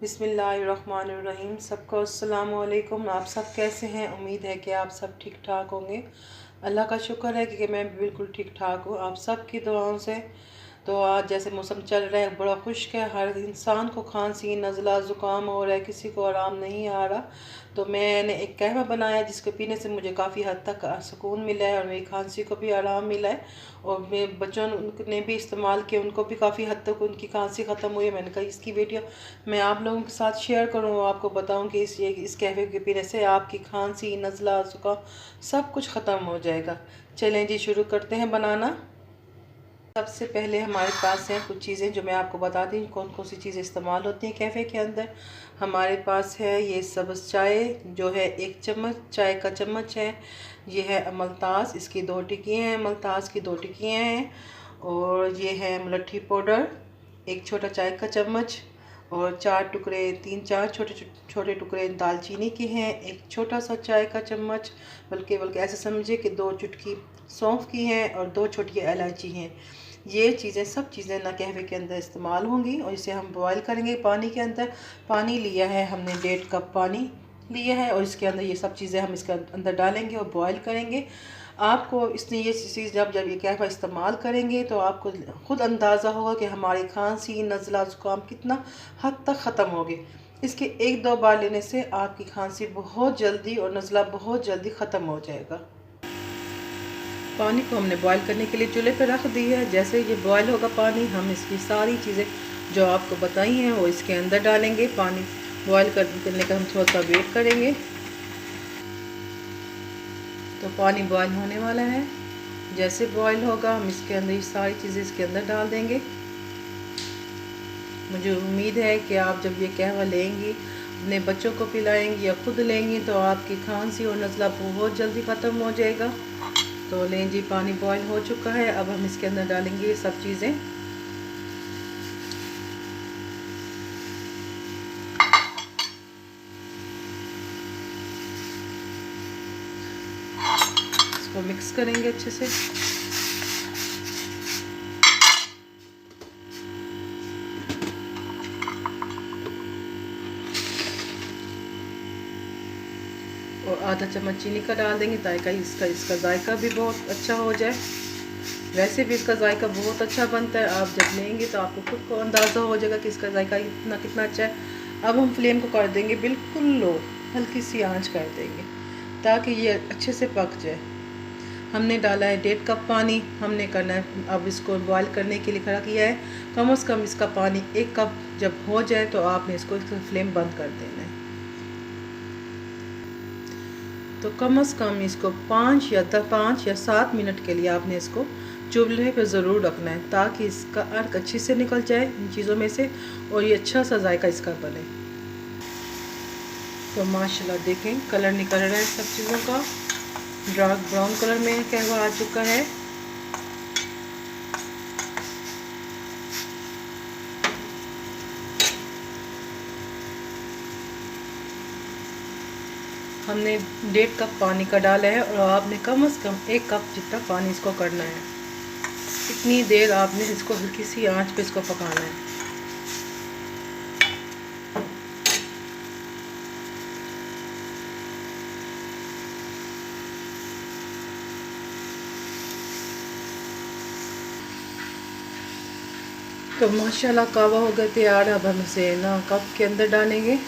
बिस्मिल्लाहिर्रहमानिर्रहीम। सबको अस्सलाम वालेकुम। आप सब कैसे हैं? उम्मीद है कि आप सब ठीक ठाक होंगे। अल्लाह का शुक्र है कि मैं भी बिल्कुल ठीक ठाक हूँ, आप सब की दुआओं से। तो आज जैसे मौसम चल रहा है बड़ा खुश्क है, हर इंसान को खांसी नज़ला ज़ुकाम हो रहा है, किसी को आराम नहीं आ रहा। तो मैंने एक कहवा बनाया जिसके पीने से मुझे काफ़ी हद तक सुकून मिला है और मेरी खांसी को भी आराम मिला है। और मेरे बच्चों ने भी इस्तेमाल किया, उनको भी काफ़ी हद तक उनकी खांसी ख़त्म हुई है। मैंने कहा इसकी वीडियो मैं आप लोगों के साथ शेयर करूँ, आपको बताऊँ कि इस कहवे के पीने से आपकी खांसी नज़ला ज़ुकाम सब कुछ ख़त्म हो जाएगा। चलें जी, शुरू करते हैं बनाना। सबसे पहले हमारे पास हैं कुछ चीज़ें जो मैं आपको बता दी कौन कौन सी चीज़ें इस्तेमाल होती हैं कैफ़े के अंदर। हमारे पास है ये सब्ज़ चाय जो है 1 चम्मच चाय का चम्मच है। ये है अमलताज़, इसकी 2 टिक्कियाँ हैं, अमलताज़ की 2 टिक्कियाँ हैं। और ये है मुलट्ठी पाउडर 1 छोटा चाय का चम्मच। और 4 टुकड़े 3-4 छोटे टुकड़े दालचीनी के हैं। एक छोटा सा चाय का चम्मच, बल्कि ऐसे समझिए कि 2 चुटकी सौंफ की हैं और 2 छोटी इलायची हैं। ये चीज़ें सब चीज़ें ना कहवे के अंदर इस्तेमाल होंगी और इसे हम बॉयल करेंगे पानी के अंदर। पानी लिया है हमने 1.5 कप पानी लिया है और इसके अंदर ये सब चीज़ें हम इसके अंदर डालेंगे और बॉयल करेंगे। आपको इसने ये चीज़ जब ये कहवा इस्तेमाल करेंगे तो आपको ख़ुद अंदाज़ा होगा कि हमारी खांसी नज़ला ज़ुकाम कितना हद तक ख़त्म होगी। इसके 1-2 बार लेने से आपकी खांसी बहुत जल्दी और नज़ला बहुत जल्दी ख़त्म हो जाएगा। पानी को हमने बॉयल करने के लिए चूल्हे पर रख दी है। जैसे ये बॉयल होगा पानी, हम इसकी सारी चीज़ें जो आपको बताई हैं वो इसके अंदर डालेंगे। पानी बॉयल करने का हम थोड़ा सा वेट करेंगे। तो पानी बॉयल होने वाला है, जैसे बॉयल होगा हम इसके अंदर ये सारी चीज़ें इसके अंदर डाल देंगे। मुझे उम्मीद है कि आप जब ये कहवा लेंगी अपने बच्चों को पिलाएंगी या खुद लेंगी तो आपकी खांसी और नज़ला बहुत जल्दी ख़त्म हो जाएगा। तो लें जी, पानी बॉयल हो चुका है। अब हम इसके अंदर डालेंगे ये सब चीज़ें। इसको मिक्स करेंगे अच्छे से। और आधा चम्मच चीनी का डाल देंगे ताकि इसका जायका भी बहुत अच्छा हो जाए। वैसे भी इसका जायका बहुत अच्छा बनता है, आप जब लेंगे तो आपको खुद को अंदाज़ा हो जाएगा कि इसका जायका कितना अच्छा है। अब हम फ्लेम को कर देंगे बिल्कुल लो, हल्की सी आंच कर देंगे ताकि ये अच्छे से पक जाए। हमने डाला है 1.5 कप पानी, हमने करना है अब इसको बॉयल करने के लिए खड़ा किया है। कम से कम इसका पानी 1 कप जब हो जाए तो आपने इसको फ्लेम बंद कर देना है। तो कम से कम इसको 5 या 7 मिनट के लिए आपने इसको चूल्हे पे ज़रूर रखना है ताकि इसका अर्क अच्छे से निकल जाए इन चीज़ों में से और ये अच्छा सा जायका इसका बने। तो माशाल्लाह देखें कलर निकल रहा है सब चीज़ों का, डार्क ब्राउन कलर में कहवा आ चुका है। हमने 1.5 कप पानी का डाला है और आपने कम से कम 1 कप जितना पानी इसको करना है। इतनी देर आपने इसको हल्की सी आंच पे इसको पकाना है। तो माशाल्लाह कहवा हो गया तैयार। अब हम इसे ना कप के अंदर डालेंगे।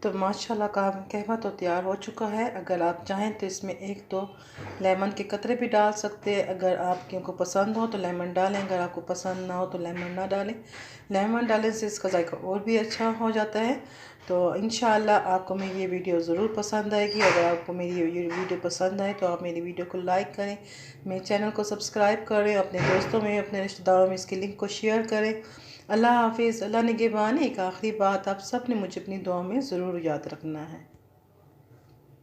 तो माशाल्लाह का कहवा तो तैयार हो चुका है। अगर आप चाहें तो इसमें 1-2 लेमन के कतरे भी डाल सकते हैं। अगर आपको पसंद हो तो लेमन डालें, अगर आपको पसंद ना हो तो लेमन ना डालें। लेमन डालने से इसका जायका और भी अच्छा हो जाता है। तो इंशाअल्लाह आपको मेरी ये वीडियो ज़रूर पसंद आएगी। अगर आपको मेरी ये वीडियो पसंद आए तो आप मेरी वीडियो को लाइक करें, मेरे चैनल को सब्सक्राइब करें, अपने दोस्तों में अपने रिश्तेदारों में इसकी लिंक को शेयर करें। अल्लाह हाफिज़, अल्लाह निगहबान। एक आखिरी बात, आप सब ने मुझे अपनी दुआ में ज़रूर याद रखना है।